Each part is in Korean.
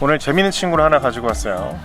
오늘 재밌는 친구를 하나 가지고 왔어요.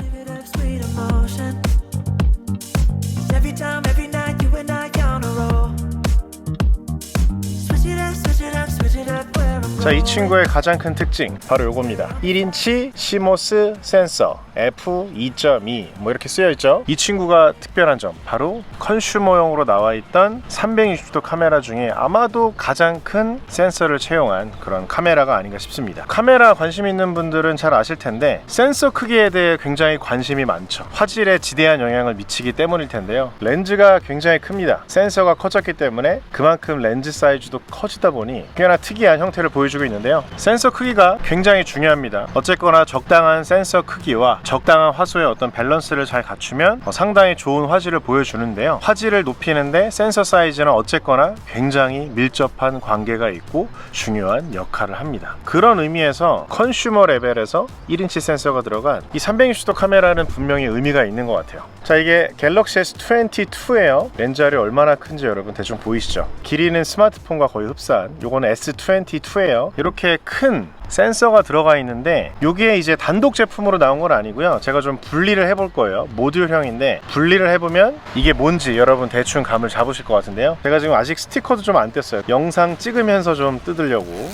자, 이 친구의 가장 큰 특징 바로 요겁니다. 1인치 시모스 센서 F2.2 뭐 이렇게 쓰여있죠. 이 친구가 특별한 점 바로 컨슈머용으로 나와있던 360도 카메라 중에 아마도 가장 큰 센서를 채용한 그런 카메라가 아닌가 싶습니다. 카메라 관심 있는 분들은 잘 아실 텐데 센서 크기에 대해 굉장히 관심이 많죠. 화질에 지대한 영향을 미치기 때문일 텐데요. 렌즈가 굉장히 큽니다. 센서가 커졌기 때문에 그만큼 렌즈 사이즈도 커지다 보니 꽤나 특이한 형태를 보여주고 있는데요. 센서 크기가 굉장히 중요합니다. 어쨌거나 적당한 센서 크기와 적당한 화소의 어떤 밸런스를 잘 갖추면 상당히 좋은 화질을 보여주는데요. 화질을 높이는데 센서 사이즈는 어쨌거나 굉장히 밀접한 관계가 있고 중요한 역할을 합니다. 그런 의미에서 컨슈머 레벨에서 1인치 센서가 들어간 이 360도 카메라는 분명히 의미가 있는 것 같아요. 자, 이게 갤럭시 S22예요. 렌즈알이 얼마나 큰지 여러분 대충 보이시죠? 길이는 스마트폰과 거의 흡사한 요거는 S22예요. 이렇게 큰 센서가 들어가 있는데 요게 이제 단독 제품으로 나온 건 아니고요. 제가 좀 분리를 해볼 거예요. 모듈형인데 분리를 해보면 이게 뭔지 여러분 대충 감을 잡으실 것 같은데요. 제가 지금 아직 스티커도 좀 안 뗐어요. 영상 찍으면서 좀 뜯으려고.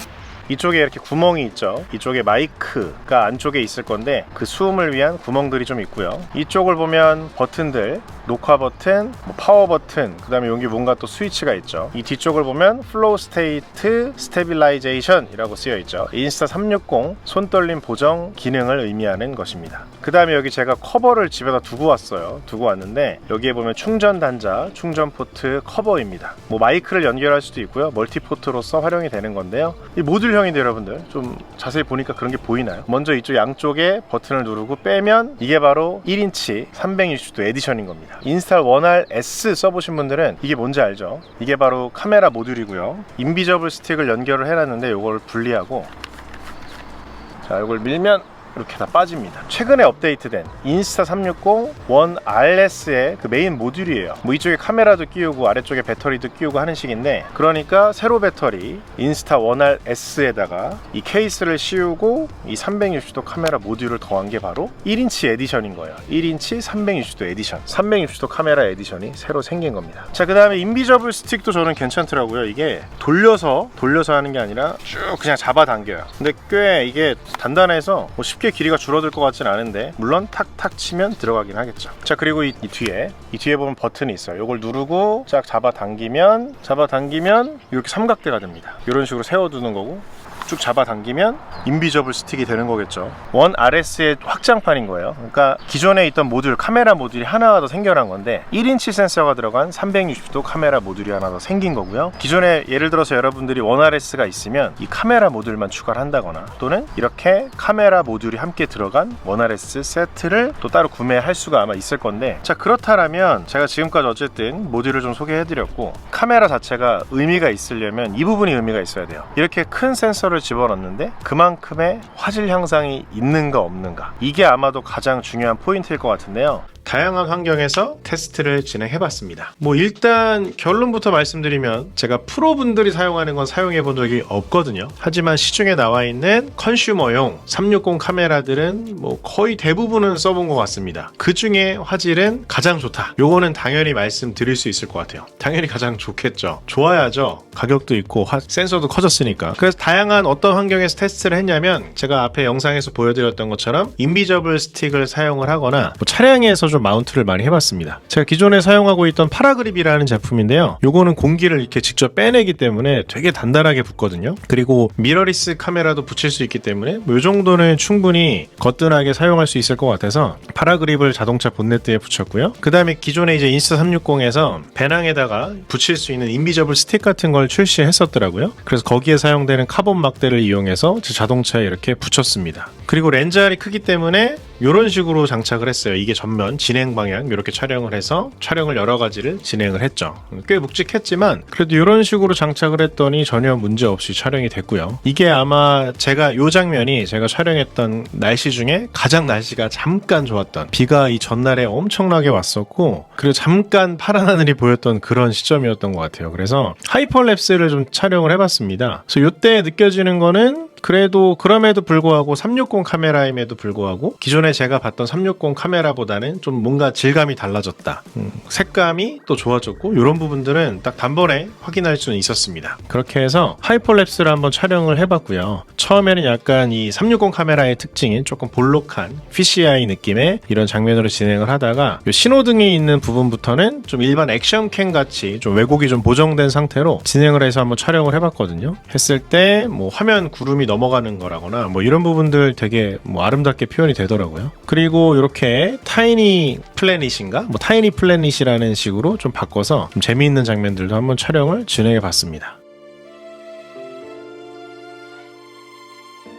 이쪽에 이렇게 구멍이 있죠. 이쪽에 마이크가 안쪽에 있을 건데 그 수음을 위한 구멍들이 좀 있고요. 이쪽을 보면 버튼들, 녹화 버튼, 파워 버튼, 그 다음에 여기 뭔가 또 스위치가 있죠. 이 뒤쪽을 보면 플로우 스테이트 스테빌라이제이션 이라고 쓰여 있죠. 인스타 360 손떨림 보정 기능을 의미하는 것입니다. 그 다음에 여기 제가 커버를 집에다 두고 왔어요. 두고 왔는데 여기에 보면 충전 단자, 충전 포트 커버입니다. 뭐 마이크를 연결할 수도 있고요. 멀티포트로서 활용이 되는 건데요. 이 모듈형인데 여러분들 좀 자세히 보니까 그런 게 보이나요? 먼저 이쪽 양쪽에 버튼을 누르고 빼면 이게 바로 1인치 360도 에디션인 겁니다. 인스타 1R S 써보신 분들은 이게 뭔지 알죠? 이게 바로 카메라 모듈이고요. 인비저블 스틱을 연결을 해놨는데 이걸 분리하고, 자, 이걸 밀면 이렇게 다 빠집니다. 최근에 업데이트된 인스타 360 1RS의 그 메인 모듈이에요. 뭐 이쪽에 카메라도 끼우고 아래쪽에 배터리도 끼우고 하는 식인데, 그러니까 세로 배터리 인스타 1RS에다가 이 케이스를 씌우고 이 360도 카메라 모듈을 더한 게 바로 1인치 에디션인 거예요. 1인치 360도 에디션, 360도 카메라 에디션이 새로 생긴 겁니다. 자, 그 다음에 인비저블 스틱도 저는 괜찮더라고요. 이게 돌려서 하는 게 아니라 쭉 그냥 잡아당겨요. 근데 꽤 이게 단단해서 뭐 쉽게 길이가 줄어들 것 같진 않은데, 물론 탁탁 치면 들어가긴 하겠죠. 자, 그리고 이 뒤에 보면 버튼이 있어요. 이걸 누르고 쫙 잡아당기면 이렇게 삼각대가 됩니다. 이런 식으로 세워두는 거고, 쭉 잡아당기면 인비저블 스틱이 되는 거겠죠. 1RS의 확장판인 거예요. 그러니까 기존에 있던 모듈, 카메라 모듈이 하나가 더 생겨난 건데 1인치 센서가 들어간 360도 카메라 모듈이 하나 더 생긴 거고요. 기존에 예를 들어서 여러분들이 1RS가 있으면 이 카메라 모듈만 추가를 한다거나, 또는 이렇게 카메라 모듈이 함께 들어간 1RS 세트를 또 따로 구매할 수가 아마 있을 건데, 자, 그렇다면 제가 지금까지 어쨌든 모듈을 좀 소개해드렸고, 카메라 자체가 의미가 있으려면 이 부분이 의미가 있어야 돼요. 이렇게 큰 센서를 집어넣는데 그만큼의 화질 향상이 있는가 없는가, 이게 아마도 가장 중요한 포인트일 것 같은데요. 다양한 환경에서 테스트를 진행해봤습니다. 뭐 일단 결론부터 말씀드리면 제가 프로분들이 사용하는 건 사용해 본 적이 없거든요. 하지만 시중에 나와 있는 컨슈머용 360 카메라들은 뭐 거의 대부분은 써본 것 같습니다. 그 중에 화질은 가장 좋다, 요거는 당연히 말씀드릴 수 있을 것 같아요. 당연히 가장 좋겠죠. 좋아야죠. 가격도 있고 센서도 커졌으니까. 그래서 다양한 어떤 환경에서 테스트를 했냐면, 제가 앞에 영상에서 보여드렸던 것처럼 인비저블 스틱을 사용을 하거나 뭐 차량에서 좀 마운트를 많이 해봤습니다. 제가 기존에 사용하고 있던 파라그립이라는 제품인데요. 요거는 공기를 이렇게 직접 빼내기 때문에 되게 단단하게 붙거든요. 그리고 미러리스 카메라도 붙일 수 있기 때문에 뭐 요 정도는 충분히 거뜬하게 사용할 수 있을 것 같아서 파라그립을 자동차 본네트에 붙였고요. 그 다음에 기존에 이제 인스타 360에서 배낭에다가 붙일 수 있는 인비저블 스틱 같은 걸 출시했었더라고요. 그래서 거기에 사용되는 카본 막대를 이용해서 제 자동차에 이렇게 붙였습니다. 그리고 렌즈알이 크기 때문에 이런 식으로 장착을 했어요. 이게 전면 진행 방향 이렇게 촬영을 해서 촬영을 여러 가지를 진행을 했죠. 꽤 묵직했지만 그래도 이런 식으로 장착을 했더니 전혀 문제 없이 촬영이 됐고요. 이게 아마 요 장면이 제가 촬영했던 날씨 중에 가장 날씨가 잠깐 좋았던, 비가 이 전날에 엄청나게 왔었고, 그리고 잠깐 파란 하늘이 보였던 그런 시점이었던 것 같아요. 그래서 하이퍼랩스를 좀 촬영을 해봤습니다. 그래서 이때 느껴지는 거는 그래도 그럼에도 불구하고 360 카메라임에도 불구하고 기존에 제가 봤던 360 카메라보다는 좀 뭔가 질감이 달라졌다. 색감이 또 좋아졌고 이런 부분들은 딱 단번에 확인할 수는 있었습니다. 그렇게 해서 하이퍼랩스를 한번 촬영을 해봤고요. 처음에는 약간 이 360 카메라의 특징인 조금 볼록한 fisheye 느낌의 이런 장면으로 진행을 하다가 이 신호등이 있는 부분부터는 좀 일반 액션캠 같이 좀 왜곡이 좀 보정된 상태로 진행을 해서 한번 촬영을 해봤거든요. 했을 때 뭐 화면 구름이 넘어가는 거라거나 뭐 이런 부분들 되게 뭐 아름답게 표현이 되더라고요. 그리고 이렇게 타이니 플래닛인가? 뭐 타이니 플래닛이라는 식으로 좀 바꿔서 좀 재미있는 장면들도 한번 촬영을 진행해 봤습니다.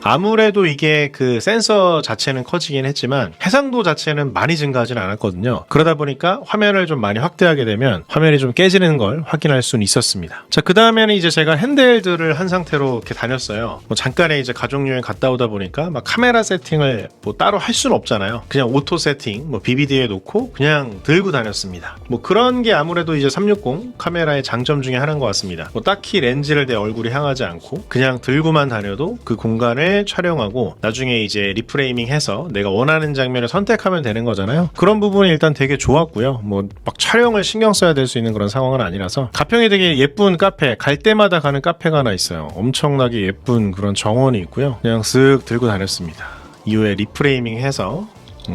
아무래도 이게 그 센서 자체는 커지긴 했지만 해상도 자체는 많이 증가하진 않았거든요. 그러다 보니까 화면을 좀 많이 확대하게 되면 화면이 좀 깨지는 걸 확인할 수는 있었습니다. 자, 그 다음에는 이제 제가 핸드헬드를 한 상태로 이렇게 다녔어요. 뭐 잠깐의 이제 가족여행 갔다 오다 보니까 막 카메라 세팅을 뭐 따로 할 수는 없잖아요. 그냥 오토 세팅, 뭐 BBD에 놓고 그냥 들고 다녔습니다. 뭐 그런 게 아무래도 이제 360 카메라의 장점 중에 하나인 것 같습니다. 뭐 딱히 렌즈를 내 얼굴이 향하지 않고 그냥 들고만 다녀도 그 공간을 촬영하고 나중에 이제 리프레이밍 해서 내가 원하는 장면을 선택하면 되는 거잖아요. 그런 부분이 일단 되게 좋았고요. 뭐 막 촬영을 신경 써야 될 수 있는 그런 상황은 아니라서 가평에 되게 예쁜 카페, 갈 때마다 가는 카페가 하나 있어요. 엄청나게 예쁜 그런 정원이 있고요. 그냥 쓱 들고 다녔습니다. 이후에 리프레이밍 해서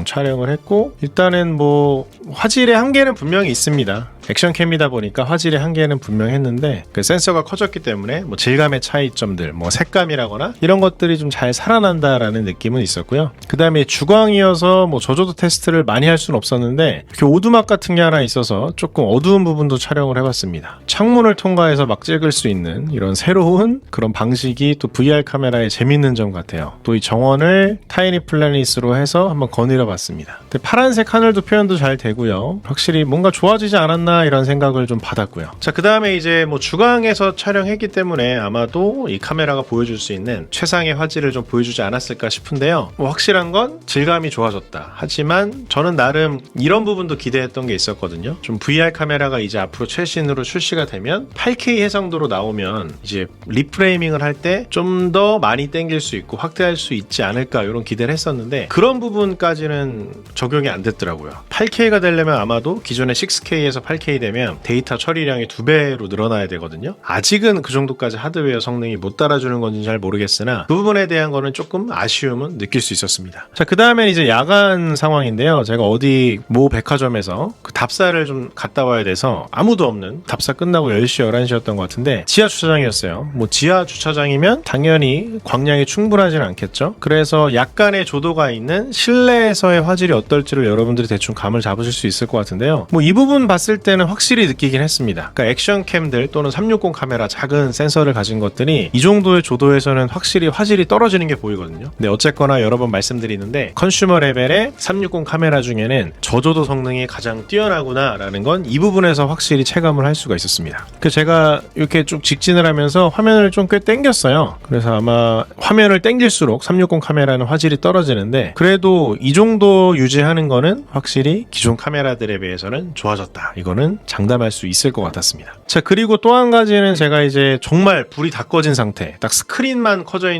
촬영을 했고 일단은 뭐 화질의 한계는 분명히 있습니다. 액션캠이다 보니까 화질의 한계는 분명했는데 그 센서가 커졌기 때문에 뭐 질감의 차이점들, 뭐 색감이라거나 이런 것들이 좀 잘 살아난다라는 느낌은 있었고요. 그 다음에 주광이어서 뭐 저조도 테스트를 많이 할 수는 없었는데 이렇게 오두막 같은 게 하나 있어서 조금 어두운 부분도 촬영을 해봤습니다. 창문을 통과해서 막 찍을 수 있는 이런 새로운 그런 방식이 또 VR 카메라의 재밌는 점 같아요. 또 이 정원을 타이니 플래닛으로 해서 한번 거닐어 봤습니다. 파란색 하늘도 표현도 잘 되고요. 확실히 뭔가 좋아지지 않았나 이런 생각을 좀 받았고요. 자, 그 다음에 이제 뭐 주광에서 촬영했기 때문에 아마도 이 카메라가 보여줄 수 있는 최상의 화질을 좀 보여주지 않았을까 싶은데요. 뭐 확실한 건 질감이 좋아졌다. 하지만 저는 나름 이런 부분도 기대했던 게 있었거든요. 좀 VR 카메라가 이제 앞으로 최신으로 출시가 되면 8K 해상도로 나오면 이제 리프레이밍을 할 때 좀 더 많이 땡길 수 있고 확대할 수 있지 않을까 이런 기대를 했었는데 그런 부분까지는 적용이 안 됐더라고요. 8K가 되려면 아마도 기존의 6K에서 8K 되면 데이터 처리량이 2배로 늘어나야 되거든요. 아직은 그 정도까지 하드웨어 성능이 못 따라주는 건지 잘 모르겠으나 그 부분에 대한 거는 조금 아쉬움은 느낄 수 있었습니다. 자, 그 다음에 이제 야간 상황인데요. 제가 어디 모 백화점에서 그 답사를 좀 갔다 와야 돼서 아무도 없는 답사 끝나고 10시, 11시였던 것 같은데 지하 주차장이었어요. 뭐 지하 주차장이면 당연히 광량이 충분하진 않겠죠. 그래서 약간의 조도가 있는 실내에서의 화질이 어떨지를 여러분들이 대충 감을 잡으실 수 있을 것 같은데요. 뭐 이 부분 봤을 때는 확실히 느끼긴 했습니다. 그러니까 액션캠들 또는 360 카메라 작은 센서를 가진 것들이 이 정도의 조도에서는 확실히 화질이 떨어지는 게 보이거든요. 근데 어쨌거나 여러 번 말씀드리는데 컨슈머 레벨의 360 카메라 중에는 저조도 성능이 가장 뛰어나구나 라는 건 이 부분에서 확실히 체감을 할 수가 있었습니다. 그래서 제가 이렇게 쭉 직진을 하면서 화면을 좀 꽤 땡겼어요. 그래서 아마 화면을 땡길수록 360 카메라는 화질이 떨어지는데 그래도 이 정도 유지하는 거는 확실히 기존 카메라들에 비해서는 좋아졌다. 이거는 장담할 수 있을 것 같았습니다. 자, 그리고 또 한 가지는 제가 이제 정말 불이 다 꺼진 상태, 딱 스크린만 켜져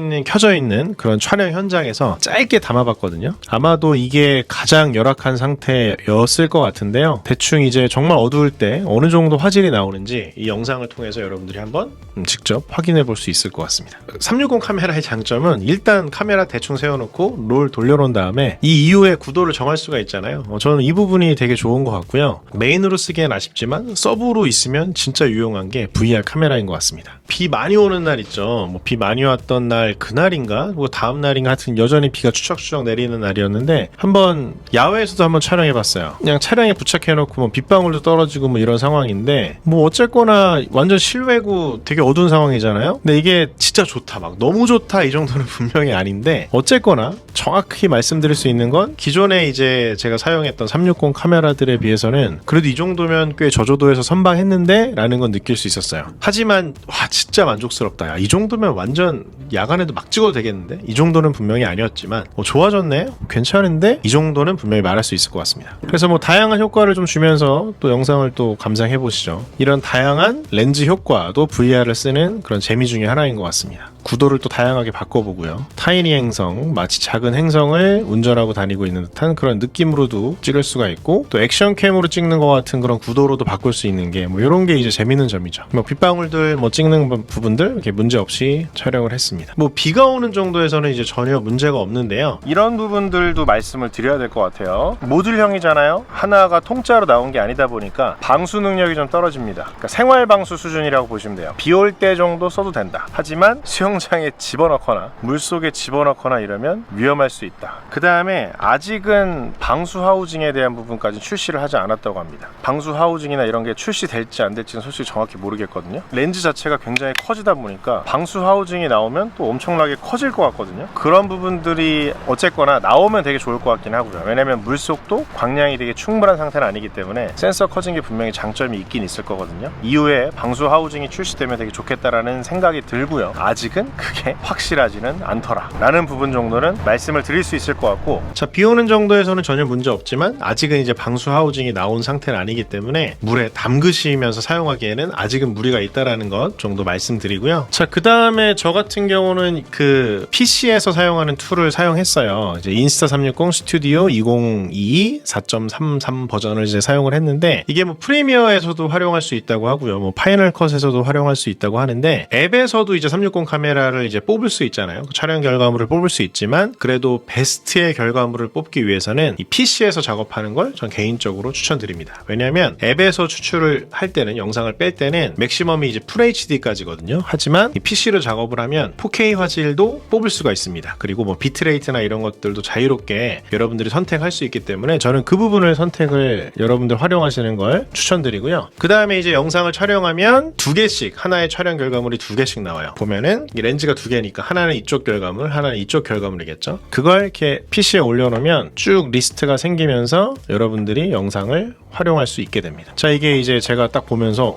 있는 그런 촬영 현장에서 짧게 담아봤거든요. 아마도 이게 가장 열악한 상태였을 것 같은데요. 대충 이제 정말 어두울 때 어느 정도 화질이 나오는지 이 영상을 통해서 여러분들이 한번 직접 확인해 볼 수 있을 것 같습니다. 360 카메라의 장점은 일단 카메라 대충 세워놓고 롤 돌려놓은 다음에 이 이후에 구도를 정할 수가 있잖아요. 저는 이 부분이 되게 좋은 것 같고요. 메인으로 쓰기엔 아쉽지만 서브로 있으면 진짜 유용한 게 VR 카메라인 것 같습니다. 비 많이 오는 날 있죠. 뭐 비 많이 왔던 날 그날인가 뭐 다음 날인가 하여튼 여전히 비가 추적추적 내리는 날이었는데 한번 야외에서도 한번 촬영해봤어요. 그냥 차량에 부착해놓고 뭐 빗방울도 떨어지고 뭐 이런 상황인데 뭐 어쨌거나 완전 실외고 되게 어두운 상황이잖아요. 근데 이게 진짜 좋다, 막 너무 좋다 이 정도는 분명히 아닌데 어쨌거나 정확히 말씀드릴 수 있는 건 기존에 이제 제가 사용했던 360 카메라들에 비해서는 그래도 이 정도면 꽤 저조도에서 선방했는데 라는 건 느낄 수 있었어요. 하지만 와 진짜 만족스럽다. 야, 이 정도면 완전 야간에도 막 찍어도 되겠는데? 이 정도는 분명히 아니었지만 좋아졌네? 괜찮은데? 이 정도는 분명히 말할 수 있을 것 같습니다. 그래서 뭐 다양한 효과를 좀 주면서 또 영상을 또 감상해 보시죠. 이런 다양한 렌즈 효과도 VR을 쓰는 그런 재미 중에 하나인 것 같습니다. 구도를 또 다양하게 바꿔보고요. 타이니 행성, 마치 작은 행성을 운전하고 다니고 있는 듯한 그런 느낌으로도 찍을 수가 있고, 또 액션캠으로 찍는 것 같은 그런 구도로도 바꿀 수 있는 게 뭐 이런 게 이제 재밌는 점이죠. 뭐 빗방울들 뭐 찍는 부분들 이렇게 문제 없이 촬영을 했습니다. 뭐 비가 오는 정도에서는 이제 전혀 문제가 없는데요. 이런 부분들도 말씀을 드려야 될 것 같아요. 모듈형이잖아요. 하나가 통짜로 나온 게 아니다 보니까 방수 능력이 좀 떨어집니다. 그러니까 생활 방수 수준이라고 보시면 돼요. 비 올 때 정도 써도 된다. 하지만 수영장에 집어넣거나 물속에 집어넣거나 이러면 위험할 수 있다. 그 다음에 아직은 방수 하우징에 대한 부분까지 출시를 하지 않았다고 합니다. 방수 하우징이나 이런 게 출시될지 안 될지는 솔직히 정확히 모르겠거든요. 렌즈 자체가 굉장히 커지다 보니까 방수 하우징이 나오면 또 엄청나게 커질 것 같거든요. 그런 부분들이 어쨌거나 나오면 되게 좋을 것 같긴 하고요. 왜냐면 물속도 광량이 되게 충분한 상태는 아니기 때문에 센서 커진 게 분명히 장점이 있긴 있을 거거든요. 이후에 방수 하우징이 출시되면 되게 좋겠다라는 생각이 들고요. 아직은 그게 확실하지는 않더라 라는 부분 정도는 말씀을 드릴 수 있을 것 같고, 자, 비 오는 정도에서는 전혀 문제 없지만 아직은 이제 방수 하우징이 나온 상태는 아니기 때문에 물에 담그시면서 사용하기에는 아직은 무리가 있다라는 것 정도 말씀드리고요. 자, 그 다음에 저 같은 경우는 그 PC에서 사용하는 툴을 사용했어요. 이제 인스타 360 스튜디오 2022 4.33 버전을 이제 사용을 했는데, 이게 뭐 프리미어에서도 활용할 수 있다고 하고요. 뭐 파이널 컷에서도 활용할 수 있다고 하는데, 앱에서도 이제 360 카메라를 이제 뽑을 수 있잖아요. 촬영 결과물을 뽑을 수 있지만 그래도 베스트의 결과물을 뽑기 위해서는 이 PC에서 작업하는 걸 전 개인적으로 추천드립니다. 왜냐하면 앱에서 추출을 할 때는, 영상을 뺄 때는 맥시멈이 이제 풀 HD까지거든요. 하지만 이 PC로 작업을 하면 4K 화질도 뽑을 수가 있습니다. 그리고 뭐 비트레이트나 이런 것들도 자유롭게 여러분들이 선택할 수 있기 때문에 저는 그 부분을 선택을 여러분들 활용하시는 걸 추천드리고요. 그 다음에 이제 영상을 촬영하면 두 개씩, 하나의 촬영 결과물이 두 개씩 나와요. 보면은 이 렌즈가 두 개니까 하나는 이쪽 결과물, 하나는 이쪽 결과물이겠죠. 그걸 이렇게 PC에 올려놓으면 쭉 리스트가 생기면서 여러분들이 영상을 활용할 수 있게 됩니다. 자, 이게 이제 제가 딱 보면서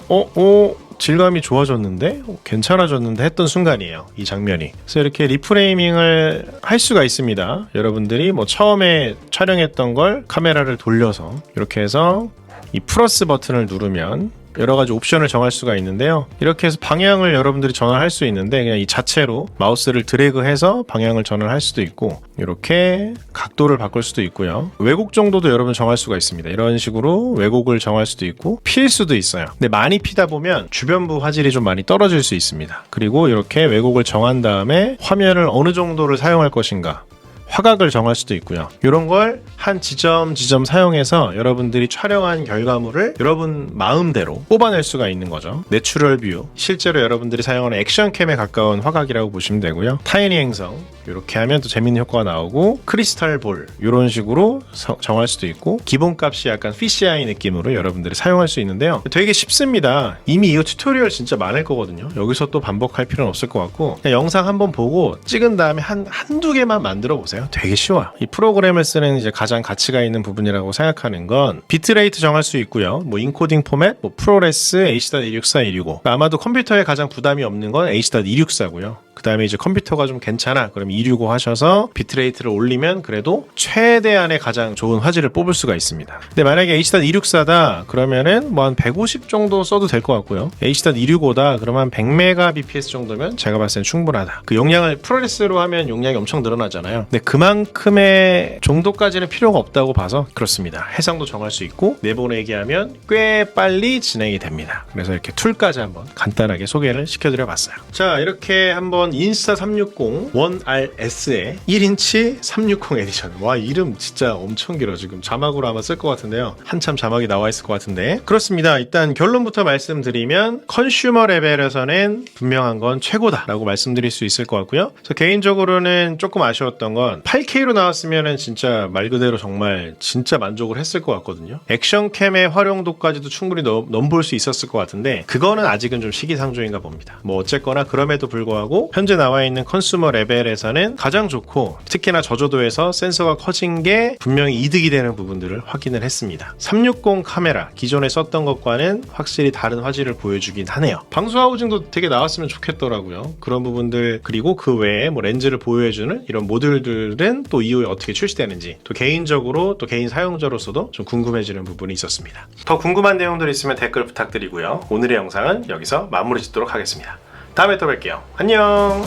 질감이 좋아졌는데? 괜찮아졌는데? 했던 순간이에요. 이 장면이. 그래서 이렇게 리프레이밍을 할 수가 있습니다. 여러분들이 뭐 처음에 촬영했던 걸 카메라를 돌려서 이렇게 해서 이 플러스 버튼을 누르면 여러 가지 옵션을 정할 수가 있는데요. 이렇게 해서 방향을 여러분들이 전환할 수 있는데, 그냥 이 자체로 마우스를 드래그해서 방향을 전환할 수도 있고, 이렇게 각도를 바꿀 수도 있고요. 왜곡 정도도 여러분 정할 수가 있습니다. 이런 식으로 왜곡을 정할 수도 있고 필 수도 있어요. 근데 많이 피다 보면 주변부 화질이 좀 많이 떨어질 수 있습니다. 그리고 이렇게 왜곡을 정한 다음에 화면을 어느 정도를 사용할 것인가, 화각을 정할 수도 있고요. 이런 걸 한 지점 사용해서 여러분들이 촬영한 결과물을 여러분 마음대로 뽑아낼 수가 있는 거죠. 내추럴 뷰, 실제로 여러분들이 사용하는 액션캠에 가까운 화각이라고 보시면 되고요. 타이니 행성, 이렇게 하면 또 재밌는 효과가 나오고, 크리스탈 볼, 이런 식으로 정할 수도 있고, 기본값이 약간 피시아이 느낌으로 여러분들이 사용할 수 있는데요. 되게 쉽습니다. 이미 이거 튜토리얼 진짜 많을 거거든요. 여기서 또 반복할 필요는 없을 것 같고, 그냥 영상 한번 보고 찍은 다음에 한두 개만 만들어 보세요. 되게 쉬워요. 이 프로그램을 쓰는 이제 가장 가치가 있는 부분이라고 생각하는 건 비트레이트 정할 수 있고요. 뭐 인코딩 포맷, 뭐 프로레스, H.264, 265. 아마도 컴퓨터에 가장 부담이 없는 건 H.264고요. 그 다음에 이제 컴퓨터가 좀 괜찮아, 그럼 265 하셔서 비트레이트를 올리면 그래도 최대한의 가장 좋은 화질을 뽑을 수가 있습니다. 근데 만약에 H.264다 그러면은 뭐 한 150 정도 써도 될 것 같고요. H.265다 그러면 한 100mbps 정도면 제가 봤을 땐 충분하다. 그 용량을 프로레스로 하면 용량이 엄청 늘어나잖아요. 근데 그만큼의 정도까지는 필요가 없다고 봐서 그렇습니다. 해상도 정할 수 있고 내보내기 하면 꽤 빨리 진행이 됩니다. 그래서 이렇게 툴까지 한번 간단하게 소개를 시켜드려 봤어요. 자, 이렇게 한번 인스타 360 1RS의 1인치 360 에디션. 와, 이름 진짜 엄청 길어. 지금 자막으로 아마 쓸 것 같은데요. 한참 자막이 나와 있을 것 같은데. 그렇습니다. 일단 결론부터 말씀드리면 컨슈머 레벨에서는 분명한 건 최고다라고 말씀드릴 수 있을 것 같고요. 그래서 개인적으로는 조금 아쉬웠던 건 8K로 나왔으면은 진짜 말 그대로 정말 진짜 만족을 했을 것 같거든요. 액션캠의 활용도까지도 충분히 넘볼 수 있었을 것 같은데 그거는 아직은 좀 시기상조인가 봅니다. 뭐 어쨌거나 그럼에도 불구하고 현재 나와 있는 컨슈머 레벨에서는 가장 좋고, 특히나 저조도에서 센서가 커진 게 분명히 이득이 되는 부분들을 확인을 했습니다. 360 카메라 기존에 썼던 것과는 확실히 다른 화질을 보여주긴 하네요. 방수 하우징도 되게 나왔으면 좋겠더라고요. 그런 부분들, 그리고 그 외에 뭐 렌즈를 보유해주는 이런 모듈들은 또 이후에 어떻게 출시되는지, 또 개인적으로 또 개인 사용자로서도 좀 궁금해지는 부분이 있었습니다. 더 궁금한 내용들 있으면 댓글 부탁드리고요. 오늘의 영상은 여기서 마무리 짓도록 하겠습니다. 다음에 또 뵐게요. 안녕.